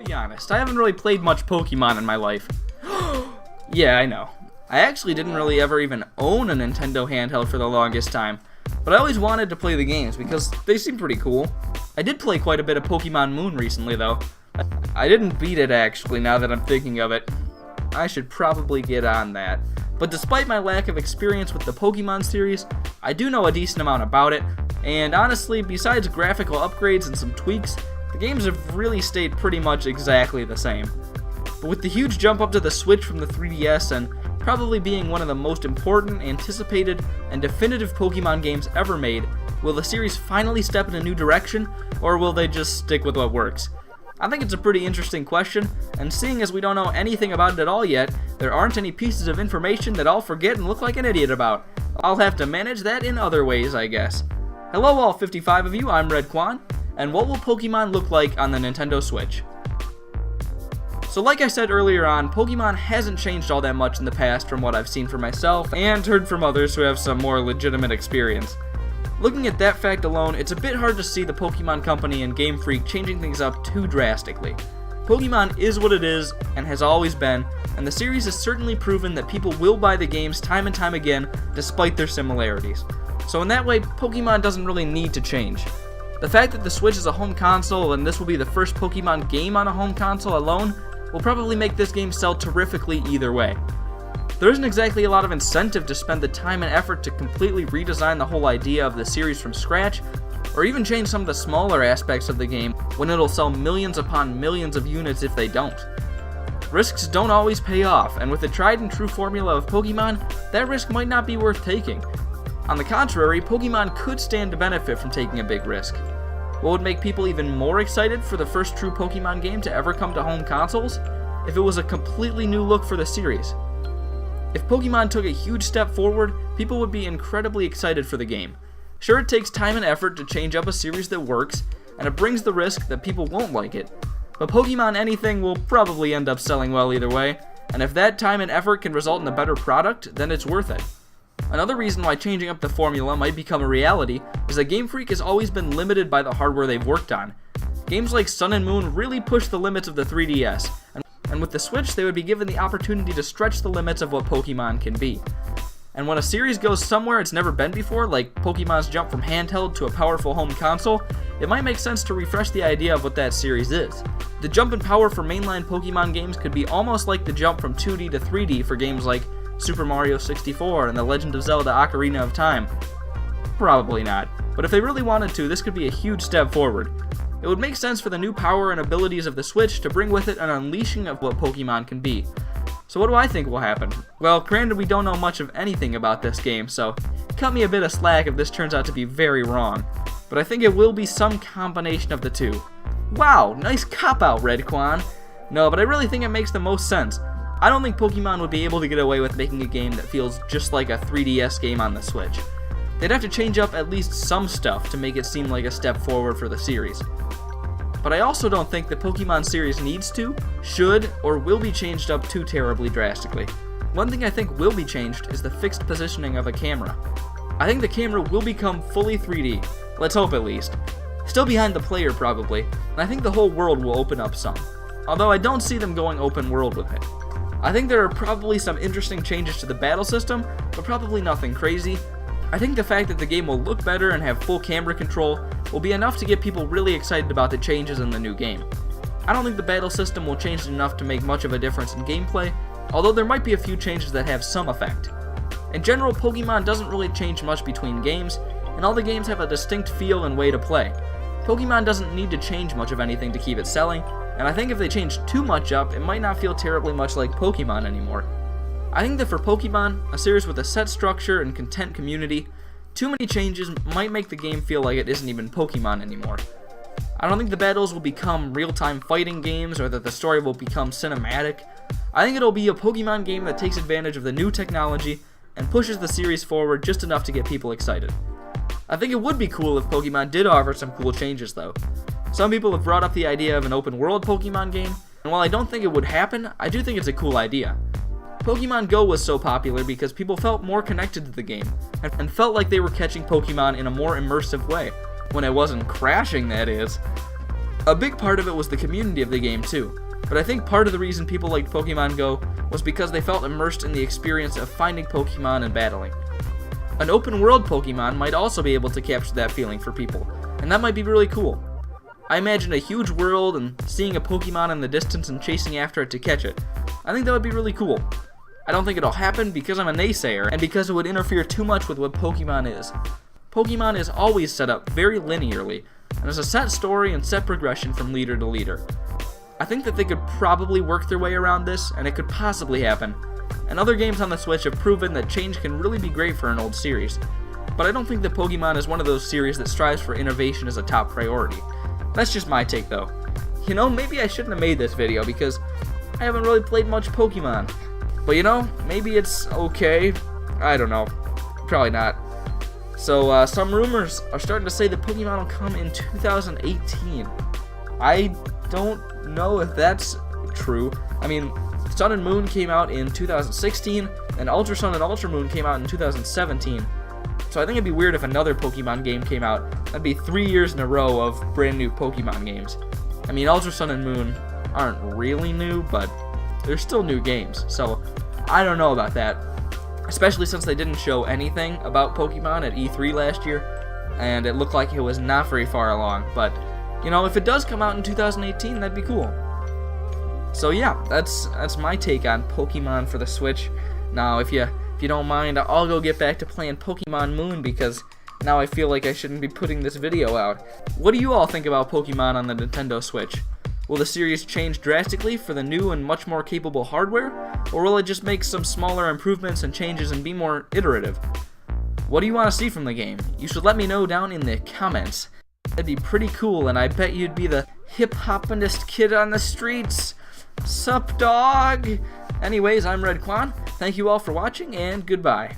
Be honest, I haven't really played much Pokemon in my life. Yeah, I know. I actually didn't really ever even own a Nintendo handheld for the longest time, but I always wanted to play the games because they seem pretty cool. I did play quite a bit of Pokemon Moon recently though. I didn't beat it actually, now that I'm thinking of it. I should probably get on that. But despite my lack of experience with the Pokemon series, I do know a decent amount about it, and honestly, besides graphical upgrades and some tweaks, the games have really stayed pretty much exactly the same. But with the huge jump up to the Switch from the 3DS and probably being one of the most important, anticipated, and definitive Pokemon games ever made, will the series finally step in a new direction, or will they just stick with what works? I think it's a pretty interesting question, and seeing as we don't know anything about it at all yet, there aren't any pieces of information that I'll forget and look like an idiot about. I'll have to manage that in other ways, I guess. Hello all 55 of you, I'm Redkwan, and what will Pokemon look like on the Nintendo Switch? So like I said earlier on, Pokemon hasn't changed all that much in the past from what I've seen for myself, and heard from others who have some more legitimate experience. Looking at that fact alone, it's a bit hard to see the Pokemon Company and Game Freak changing things up too drastically. Pokemon is what it is, and has always been, and the series has certainly proven that people will buy the games time and time again, despite their similarities. So in that way, Pokemon doesn't really need to change. The fact that the Switch is a home console, and this will be the first Pokemon game on a home console alone, will probably make this game sell terrifically either way. There isn't exactly a lot of incentive to spend the time and effort to completely redesign the whole idea of the series from scratch, or even change some of the smaller aspects of the game when it'll sell millions upon millions of units if they don't. Risks don't always pay off, and with the tried and true formula of Pokemon, that risk might not be worth taking. On the contrary, Pokemon could stand to benefit from taking a big risk. What would make people even more excited for the first true Pokemon game to ever come to home consoles? If it was a completely new look for the series. If Pokemon took a huge step forward, people would be incredibly excited for the game. Sure, it takes time and effort to change up a series that works, and it brings the risk that people won't like it. But Pokemon anything will probably end up selling well either way, and if that time and effort can result in a better product, then it's worth it. Another reason why changing up the formula might become a reality is that Game Freak has always been limited by the hardware they've worked on. Games like Sun and Moon really push the limits of the 3DS, and with the Switch they would be given the opportunity to stretch the limits of what Pokemon can be. And when a series goes somewhere it's never been before, like Pokemon's jump from handheld to a powerful home console, it might make sense to refresh the idea of what that series is. The jump in power for mainline Pokemon games could be almost like the jump from 2D to 3D for games like Super Mario 64 and The Legend of Zelda Ocarina of Time. Probably not, but if they really wanted to, this could be a huge step forward. It would make sense for the new power and abilities of the Switch to bring with it an unleashing of what Pokemon can be. So what do I think will happen? Well, granted we don't know much of anything about this game, so cut me a bit of slack if this turns out to be very wrong. But I think it will be some combination of the two. Wow, nice cop-out, Redkwan. No, but I really think it makes the most sense. I don't think Pokemon would be able to get away with making a game that feels just like a 3DS game on the Switch. They'd have to change up at least some stuff to make it seem like a step forward for the series. But I also don't think the Pokemon series needs to, should, or will be changed up too terribly drastically. One thing I think will be changed is the fixed positioning of a camera. I think the camera will become fully 3D, let's hope at least. Still behind the player probably, and I think the whole world will open up some. Although I don't see them going open world with it. I think there are probably some interesting changes to the battle system, but probably nothing crazy. I think the fact that the game will look better and have full camera control will be enough to get people really excited about the changes in the new game. I don't think the battle system will change enough to make much of a difference in gameplay, although there might be a few changes that have some effect. In general, Pokemon doesn't really change much between games, and all the games have a distinct feel and way to play. Pokemon doesn't need to change much of anything to keep it selling, and I think if they change too much up, it might not feel terribly much like Pokemon anymore. I think that for Pokemon, a series with a set structure and content community, too many changes might make the game feel like it isn't even Pokemon anymore. I don't think the battles will become real-time fighting games or that the story will become cinematic. I think it'll be a Pokemon game that takes advantage of the new technology and pushes the series forward just enough to get people excited. I think it would be cool if Pokemon did offer some cool changes though. Some people have brought up the idea of an open-world Pokemon game, and while I don't think it would happen, I do think it's a cool idea. Pokemon Go was so popular because people felt more connected to the game, and felt like they were catching Pokemon in a more immersive way, when it wasn't crashing, that is. A big part of it was the community of the game too, but I think part of the reason people liked Pokemon Go was because they felt immersed in the experience of finding Pokemon and battling. An open world Pokemon might also be able to capture that feeling for people, and that might be really cool. I imagine a huge world and seeing a Pokemon in the distance and chasing after it to catch it. I think that would be really cool. I don't think it'll happen because I'm a naysayer and because it would interfere too much with what Pokemon is. Pokemon is always set up very linearly, and there's a set story and set progression from leader to leader. I think that they could probably work their way around this, and it could possibly happen. And other games on the Switch have proven that change can really be great for an old series. But I don't think that Pokemon is one of those series that strives for innovation as a top priority. That's just my take though. You know, maybe I shouldn't have made this video because I haven't really played much Pokemon. But you know, maybe it's okay. I don't know. Probably not. So some rumors are starting to say that Pokemon will come in 2018. I don't know if that's true. I mean, Sun and Moon came out in 2016, and Ultra Sun and Ultra Moon came out in 2017. So I think it'd be weird if another Pokemon game came out. That'd be 3 years in a row of brand new Pokemon games. I mean, Ultra Sun and Moon aren't really new, but they're still new games. So I don't know about that. Especially since they didn't show anything about Pokemon at E3 last year, and it looked like it was not very far along. But, you know, if it does come out in 2018, that'd be cool. So yeah, that's my take on Pokemon for the Switch. Now, if you don't mind, I'll go get back to playing Pokemon Moon because now I feel like I shouldn't be putting this video out. What do you all think about Pokemon on the Nintendo Switch? Will the series change drastically for the new and much more capable hardware, or will it just make some smaller improvements and changes and be more iterative? What do you want to see from the game? You should let me know down in the comments. That'd be pretty cool, and I bet you'd be the hip-hoppinest kid on the streets. Sup, dog? Anyways, I'm Redkwan. Thank you all for watching, and goodbye.